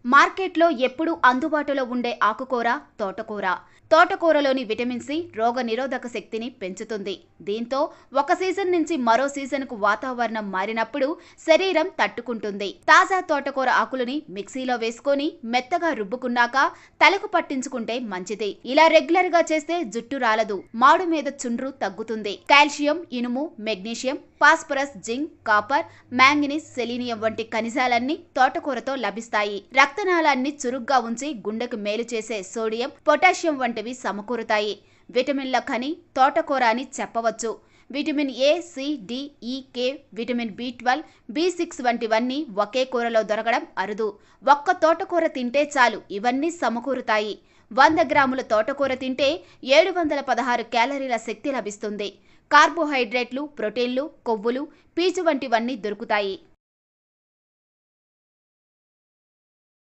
మార్కెట్లో ఎప్పుడూ అందుబాటులో ఉండే ఆకుకూర తోటకూర. తోటకూరలోని విటమిన్ సి రోగ నిరోధక శక్తిని పెంచుతుంది. దీంతో ఒక సీజన్ నుంచి మరో సీజన్కు వాతావరణం మారినప్పుడు శరీరం తట్టుకుంటుంది. తాజా తోటకూర ఆకులని మిక్సీలో వేసుకొని మెత్తగా రుబ్బుకున్నాక తలకు పట్టించుకుంటే మంచిది. ఇలా రెగ్యులర్ గా చేస్తే జుట్టు రాలదు, మాడు మీద చుండ్రు తగ్గుతుంది. కాల్షియం, ఇనుము, magnesium, phosphorus, zinc, copper, manganese, selenium వంటి ఖనిజాలన్నీ తోటకూరతో లభిస్తాయి. రక్తనాళాన్ని చురుగ్గా ఉంచి గుండెకు మేలు చేసే సోడియం, పొటాషియం వంటివి సమకూరుతాయి. విటమిన్ల ఖని తోటకూర అని చెప్పవచ్చు. విటమిన్ ఏ, సి, డి, ఈ, కే, విటమిన్ బి12, బి6 వంటివన్నీ ఒకే కూరలో దొరకడం అరుదు. ఒక్క తోటకూర తింటే చాలు ఇవన్నీ సమకూరుతాయి. 100 గ్రాముల తోటకూర తింటే 716 క్యాలరీల శక్తి లభిస్తుంది. కార్బోహైడ్రేట్లు, ప్రోటీన్లు, కొవ్వులు, పీచు వంటివన్నీ దొరుకుతాయి.